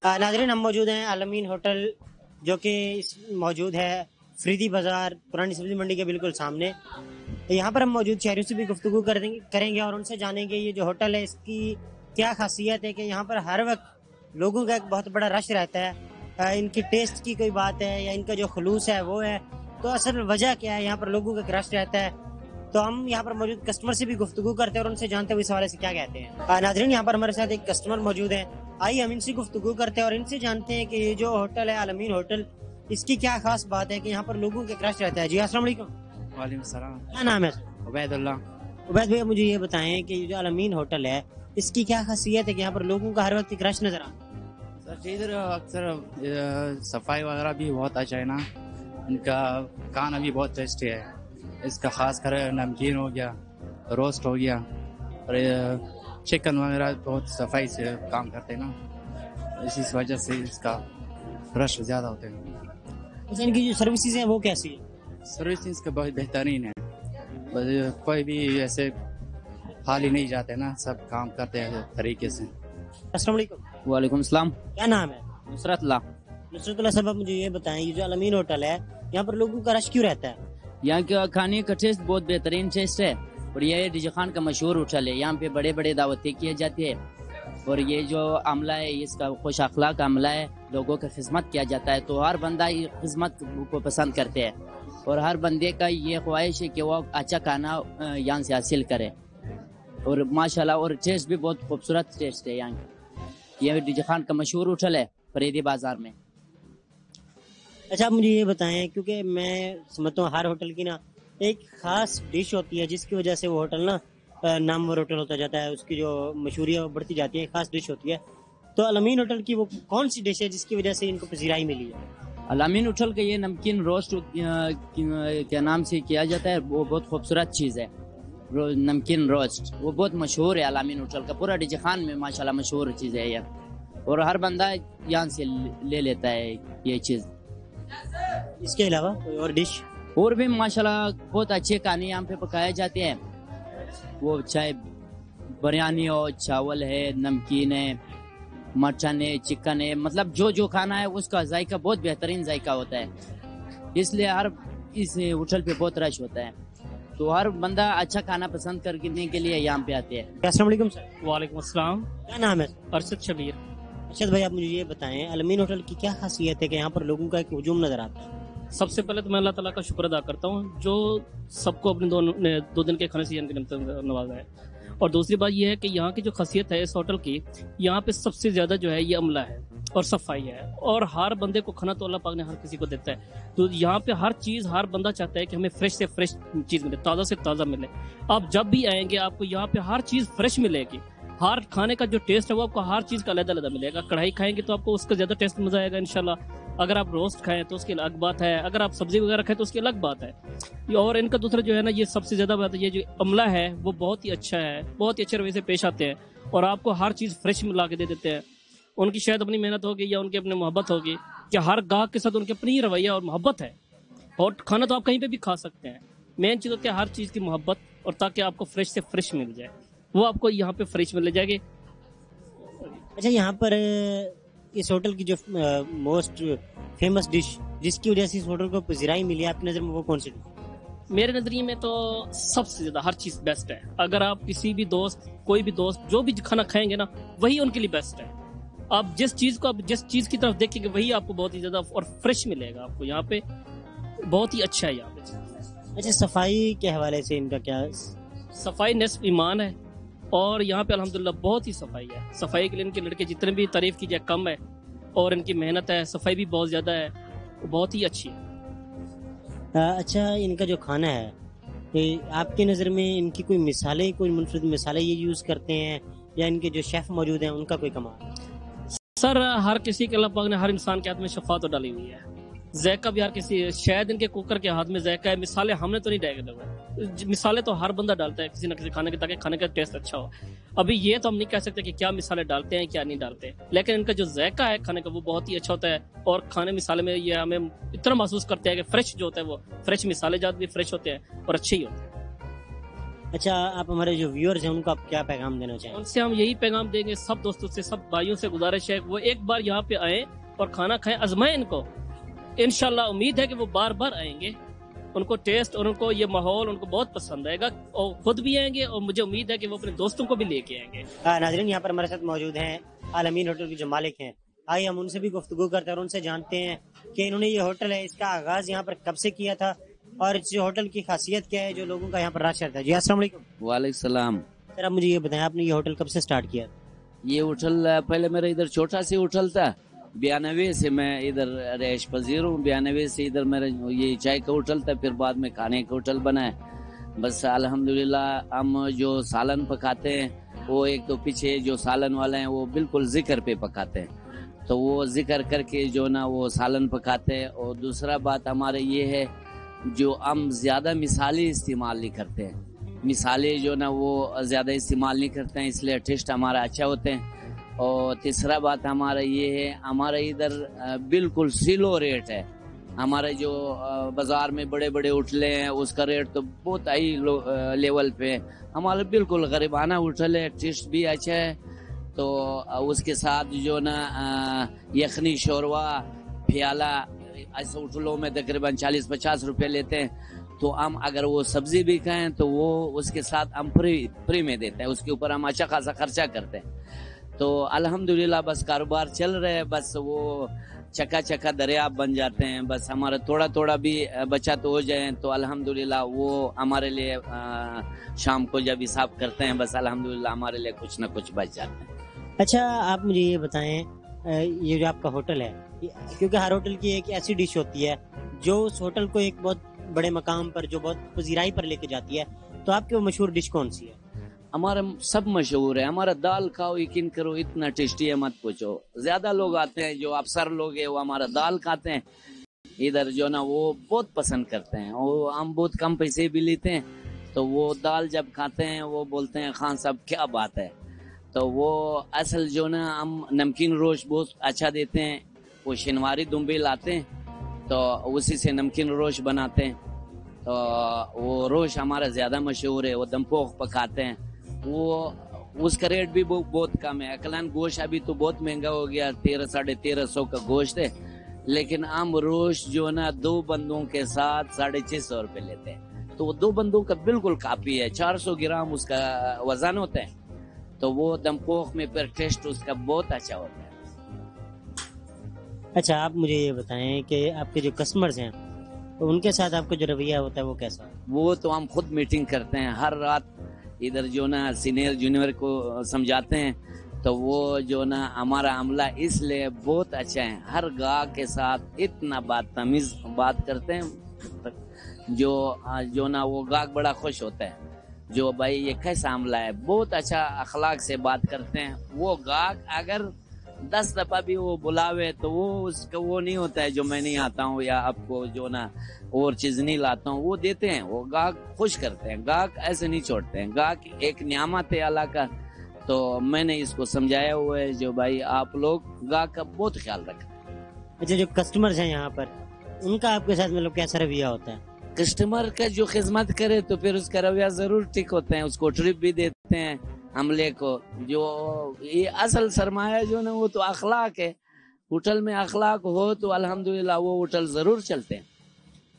नाज़रीन, हम मौजूद हैं आलमीन होटल जो कि मौजूद है फरीदी बाज़ार पुरानी सब्ज़ी मंडी के बिल्कुल सामने। यहाँ पर हम मौजूद शहरियों से भी गुफ्तगू करेंगे और उनसे जानेंगे ये जो होटल है इसकी क्या खासियत है कि यहाँ पर हर वक्त लोगों का एक बहुत बड़ा रश रहता है। इनकी टेस्ट की कोई बात है या इनका जो खलूस है वो है, तो असल वजह क्या है यहाँ पर लोगों का एक रश रहता है। तो हम यहाँ पर मौजूद कस्टमर से भी गुफ्तगू करते हैं और उनसे जानते हैं इस हवाले से क्या कहते हैं। नाज़रीन, यहाँ पर हमारे साथ एक कस्टमर मौजूद है, आइए हम इनसे गुफ्तगू करते हैं और इनसे जानते हैं कि ये जो होटल है आलमीन होटल, इसकी क्या खास बात है कि यहाँ पर लोगों का रश रहता है। जी अस्सलाम वालेकुम। वालेकुम सलाम। क्या नाम है? उबैदुल्लाह। उबैद भैया, मुझे ये बताएं कि ये जो आलमीन होटल है इसकी क्या खासियत है कि यहाँ पर लोगों का हर वक्त एक रश नजर आता है? सर इधर अक्सर सफाई वगैरह भी बहुत अच्छा है ना, इनका खाना भी बहुत टेस्टी है। इसका खास कर नमकीन हो गया, रोस्ट हो गया और चिकन वगैरह बहुत सफाई से काम करते हैं ना, इसी वजह से इसका रश ज़्यादा होते हैं। अच्छा, इनकी जो सर्विसेज हैं वो कैसी है? सर्विस इसका बहुत बेहतरीन है, कोई भी ऐसे खाली नहीं जाते ना, सब काम करते हैं तरीके से। अस्सलाम वालेकुम। वालेकुम सलाम। क्या नाम है? नुसरतल्लाह। नुसरतुल्लाह साहब, आप मुझे ये बताएं ये जो आलमीन होटल है यहाँ पर लोगों का रश क्यों रहता है? यहाँ के खाने का टेस्ट बहुत बेहतरीन टेस्ट है और ये डीजे खान का मशहूर होटल है। यहाँ पे बड़े बड़े दावतें किए जाते हैं और ये जो अमला है इसका खुश अखलाक अमला है, लोगों की खिदमत किया जाता है। तो हर बंदा ये खिदमत को पसंद करते हैं और हर बंदे का ये ख्वाहिश है कि वो अच्छा खाना यहाँ से हासिल करे और माशाल्लाह और टेस्ट भी बहुत खूबसूरत टेस्ट है यहाँ की। ये डीजे खान का मशहूर होटल है फरीदी बाजार में। अच्छा, आप मुझे ये बताएं, क्योंकि मैं समझता हूँ हर होटल की ना एक खास डिश होती है जिसकी वजह से वो होटल ना नामवर होटल होता जाता है, उसकी जो मशहूरी है वो बढ़ती जाती है, खास डिश होती है। तो आलमीन होटल की वो कौन सी डिश है जिसकी वजह से इनको पजीराई मिली है? आलमीन होटल का ये नमकीन रोस्ट के नाम से किया जाता है, वो बहुत खूबसूरत चीज़ है। नमकीन रोस्ट वो बहुत मशहूर है आलमीन होटल का, पूरा डीजे खान में माशाल्लाह मशहूर चीज़ है ये और हर बंदा यहाँ से ले लेता है ये चीज़। इसके अलावा कोई और डिश? और भी माशाल्लाह बहुत अच्छे खाने यहाँ पे पकाए जाते हैं, वो चाहे बिरयानी हो, चावल है, नमकीन है, मटन है, चिकन है, मतलब जो जो खाना है उसका जायका बहुत बेहतरीन जायका होता है, इसलिए हर इस होटल पे बहुत रश होता है। तो हर बंदा अच्छा खाना पसंद करने के लिए यहाँ पे आते हैं। अस्सलाम वालेकुम सर। वालेकुम अस्सलाम। क्या नाम है? अरशद शबीर। अर्शद भाई, आप मुझे ये बताएं आलमीन होटल की क्या खासियत है कि यहाँ पर लोगों का एक हुजूम नजर आता है? सबसे पहले तो मैं अल्लाह ताला का शुक्र अदा करता हूँ जो सबको अपने दो दिन के खाने से नवाजा है। और दूसरी बात यह है कि यहाँ की जो खासियत है इस होटल की, यहाँ पे सबसे ज्यादा जो है ये अमला है और सफाई है और हर बंदे को खाना तो अल्लाह पाक ने हर किसी को देता है। तो यहाँ पे हर चीज हर बंदा चाहता है कि हमें फ्रेश से फ्रेश चीज मिले, ताज़ा से ताज़ा मिले। आप जब भी आएंगे आपको यहाँ पे हर चीज फ्रेश मिलेगी, हर खाने का जो टेस्ट है वो आपको हर चीज का अलग अलग मिलेगा। कढ़ाई खाएंगे तो आपको उसका ज्यादा टेस्ट मजा आएगा इंशाल्लाह, अगर आप रोस्ट खाएं तो उसकी अलग बात है, अगर आप सब्जी वगैरह खाएं तो उसकी अलग बात है। और इनका दूसरा जो है ना, ये सबसे ज्यादा बात है, ये जो अमला है वो बहुत ही अच्छा है, बहुत ही अच्छे रवैये से पेश आते हैं और आपको हर चीज फ्रेश मिला के दे देते हैं। उनकी शायद अपनी मेहनत होगी या उनकी अपनी मोहब्बत होगी कि हर गाहक के साथ उनकी अपनी रवैया और मोहब्बत है। और खाना तो आप कहीं पे भी खा सकते हैं, मेन चीज होती है हर चीज की मोहब्बत, और ताकि आपको फ्रेश से फ्रेश मिल जाए वो आपको यहाँ पे फ्रेश मिल जाएगी। अच्छा, यहाँ पर इस होटल की जो मोस्ट फेमस डिश जिसकी वजह से इस होटल को पजीराई मिली है, आपकी नजर में वो कौन सी डिश? मेरे नजरिए में तो सबसे ज्यादा हर चीज बेस्ट है। अगर आप किसी भी दोस्त, कोई भी दोस्त जो भी खाना खाएंगे ना, वही उनके लिए बेस्ट है। आप जिस चीज की तरफ देखेंगे वही आपको बहुत ही ज्यादा और फ्रेश मिलेगा। आपको यहाँ पे बहुत ही अच्छा है यहाँ पे। अच्छा, सफाई के हवाले से इनका क्या? सफाई निस्फ ईमान है और यहाँ पे अल्हम्दुलिल्लाह बहुत ही सफाई है। सफाई के लिए इनके लड़के जितने भी तारीफ कीजिए कम है और इनकी मेहनत है, सफाई भी बहुत ज्यादा है, बहुत ही अच्छी है। अच्छा, इनका जो खाना है आपकी नज़र में इनकी कोई मिसालें, कोई मुनफरद मिसालें ये यूज़ करते हैं या इनके जो शेफ़ मौजूद हैं उनका कोई कमाल? सर हर किसी के अल्लाह पाक ने हर इंसान के हाथ में शफा तो डाली हुई है, ज़ायका भी हर किसी, शायद इनके कुकर के हाथ में ज़ायका है। मिसालें हमने तो नहीं डाले हुए, मिसालें तो हर बंदा डालता है किसी न किसी खाने के, ताकि खाने का टेस्ट अच्छा हो। अभी ये तो हम नहीं कह सकते कि क्या मिसालें डालते हैं क्या नहीं डालते, लेकिन इनका जो ज़ायका है खाने का वो बहुत ही अच्छा होता है। और खाने मिसाले में ये हमें इतना महसूस करते हैं कि फ्रेश जो होता है वो फ्रेश, मिसाले जात भी फ्रेश होते हैं और अच्छे ही होते हैं। अच्छा, आप हमारे जो व्यूअर्स हैं उनको आप क्या पैगाम देना चाहेंगे? उनसे हम यही पैगाम देंगे, सब दोस्तों से, सब भाइयों से गुजारिश है वो एक बार यहाँ पे आए और खाना खाएं, आजमाएं इनको। इंशाल्लाह उम्मीद है कि वो बार बार आएंगे, उनको टेस्ट और उनको ये माहौल उनको बहुत पसंद आएगा और खुद भी आएंगे और मुझे उम्मीद है कि वो अपने दोस्तों को भी लेके आएंगे। नाज़रीन, यहाँ पर हमारे साथ मौजूद हैं अल अमीन होटल के जो मालिक हैं। आइए हम उनसे भी गुफ्तगू करते हैं और उनसे जानते हैं कि इन्होंने ये होटल है इसका आगाज यहाँ पर कब से किया था और इस होटल की खासियत क्या है जो लोगों का यहाँ पर राज करता है। जी अस्सलाम वालेकुम। वालेकुम सलाम। सर, आप मुझे ये बताएं, आपने ये होटल कब से स्टार्ट किया? ये होटल पहले मेरा इधर छोटा सी होटल था, 92 से मैं इधर रैश पजीर हूँ। 92 से इधर मेरा ये चाय का होटल था, फिर बाद में खाने का होटल बना है। बस अल्हम्दुलिल्लाह हम जो सालन पकाते हैं वो एक तो पीछे जो सालन वाले हैं वो बिल्कुल जिक्र पे पकाते हैं, तो वो जिक्र करके जो ना वो सालन पकाते हैं। और दूसरा बात हमारे ये है जो हम ज़्यादा मिसाले इस्तेमाल नहीं करते हैं, मिसाले जो ना वो ज़्यादा इस्तेमाल नहीं करते हैं, इसलिए टेस्ट हमारा अच्छा होते हैं। और तीसरा बात हमारा ये है, हमारे इधर बिल्कुल सिलो रेट है। हमारे जो बाज़ार में बड़े बड़े होटले हैं उसका रेट तो बहुत हाई लेवल पे है, हमारा बिल्कुल गरीबाना होटल है, टेस्ट भी अच्छा है। तो उसके साथ जो ना यखनी शोरवा प्याला ऐसे होटलों में तकरीबन 40-50 रुपये लेते हैं, तो हम अगर वो सब्जी भी खाएं तो वो उसके साथ हम फ्री में देते हैं, उसके ऊपर हम अच्छा खासा खर्चा करते हैं। तो अल्हम्दुलिल्लाह बस कारोबार चल रहे हैं, बस वो चका दरिया बन जाते हैं। बस हमारा थोड़ा थोड़ा भी बचत हो जाए तो अल्हम्दुलिल्लाह वो हमारे लिए शाम को जब हिसाब करते हैं बस अल्हम्दुलिल्लाह हमारे लिए कुछ ना कुछ बच जाते हैं। अच्छा, आप मुझे ये बताएं, ये जो आपका होटल है, क्योंकि हर होटल की एक ऐसी डिश होती है जो उस होटल को एक बहुत बड़े मकाम पर, जो बहुत पजीराई पर लेके जाती है, तो आपकी वो मशहूर डिश कौन सी है? हमारा सब मशहूर है, हमारा दाल खाओ यकीन करो इतना टेस्टी है मत पूछो। ज्यादा लोग आते हैं जो अफसर लोग हैं वो हमारा दाल खाते हैं इधर जो ना वो बहुत पसंद करते हैं, और हम बहुत कम पैसे भी लेते हैं, तो वो दाल जब खाते हैं वो बोलते हैं खान साहब क्या बात है। तो वो असल जो ना हम नमकीन रोश बहुत अच्छा देते हैं, वो शनिवारी दुम्बे लाते हैं तो उसी से नमकीन रोश बनाते हैं, तो वो रोश हमारा ज़्यादा मशहूर है। वो दमपोख पकाते हैं, वो उसका रेट भी बहुत कम है। अकलन गोश्त अभी तो बहुत महंगा हो गया, 1300-1350 का गोश्त है, लेकिन हम रोश जो ना 2 बंदों के साथ 650 रुपये लेते हैं, तो वो 2 बंदों का बिल्कुल काफ़ी है, 400 ग्राम उसका वजन होता है, तो वो दमपोख में फिर टेस्ट उसका बहुत अच्छा होता है। अच्छा, आप मुझे ये बताएं कि आपके जो कस्टमर्स हैं तो उनके साथ आपका जो रवैया होता है वो कैसा है? वो तो हम खुद मीटिंग करते हैं हर रात, इधर जो ना सीनियर जूनियर को समझाते हैं, तो वो जो ना हमारा अमला इसलिए बहुत अच्छा है, हर गाहक के साथ इतना बदतमीज बात करते हैं जो ना वो गाहक बड़ा खुश होता है, जो भाई ये कैसा अमला है, बहुत अच्छा अखलाक से बात करते हैं। वो गाहक अगर 10 दफा भी वो बुलावे तो वो उसका वो नहीं होता है जो मैं नहीं आता हूँ या आपको जो ना और चीज नहीं लाता हूँ, वो देते हैं, वो गाहक खुश करते हैं, गाहक ऐसे नहीं छोड़ते हैं। गाहक एक नियामत है अल्लाह का, तो मैंने इसको समझाया हुआ है जो भाई आप लोग गाहक का बहुत ख्याल रखें। अच्छा, जो कस्टमर्स हैं यहाँ पर उनका आपके साथ मतलब कैसा रवैया होता है? कस्टमर का जो खिदमत करे तो फिर उसका रवैया जरूर ठीक होता है, उसको ट्रिप भी देते हैं अमले को। जो ये असल सरमाया जो ना वो तो अखलाक है, होटल में अखलाक हो तो अल्हम्दुलिल्लाह वो होटल जरूर चलते हैं,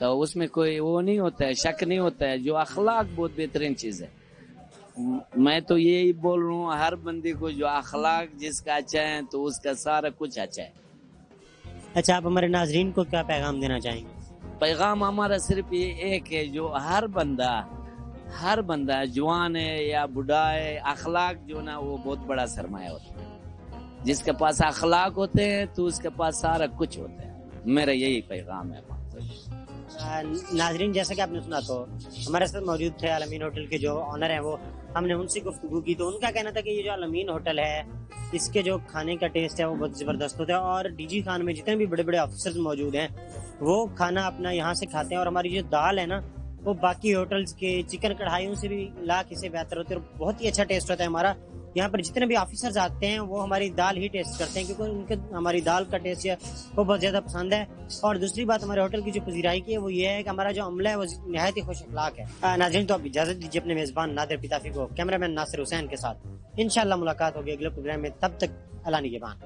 तो उसमें कोई वो नहीं होता है, शक नहीं होता है। जो अखलाक बहुत बेहतरीन चीज़ है, मैं तो यही बोल रहा हूँ हर बंदे को, जो अखलाक जिसका अच्छा है तो उसका सारा कुछ अच्छा है। अच्छा, आप हमारे नाजरीन को क्या पैगाम देना चाहेंगे? पैगाम हमारा सिर्फ ये एक है, जो हर बंदा जवान है या बूढ़ा है, अखलाक जो ना वो बहुत बड़ा सरमाया होता है। जिसके पास अखलाक होते हैं तो उसके पास सारा कुछ होता है। मेरा यही पैगाम है। नाजरीन, जैसा कि आपने सुना तो हमारे साथ मौजूद थे अल अमीन होटल के जो ऑनर हैं, वो हमने उनसे गुफ्तगू की तो उनका कहना था कि ये जो अल अमीन होटल है इसके जो खाने का टेस्ट है वो बहुत ज़बरदस्त होता है, और डीजी खान में जितने भी बड़े बड़े ऑफिसर्स मौजूद हैं वो खाना अपना यहाँ से खाते हैं, और हमारी जो दाल है ना वो बाकी होटल्स के चिकन कढ़ाइयों से भी लाख इससे बेहतर होती है और बहुत ही अच्छा टेस्ट होता है हमारा। यहाँ पर जितने भी ऑफिसर्स आते हैं वो हमारी दाल ही टेस्ट करते हैं, क्योंकि उनके हमारी दाल का टेस्ट वो बहुत ज़्यादा पसंद है। और दूसरी बात हमारे होटल की जो पजीराई की है वो ये है कि हमारा जो अमला है वो नहायत ही खुश अखलाक है। नाज़रीन, तो आप इजाज़त दीजिए अपने मेज़बान नादिर पिताफी को, कैमरामैन नासिर हुसैन के साथ। इंशाअल्लाह मुलाकात होगी अगले प्रोग्राम में, तब तक अल्लाह निगहबान।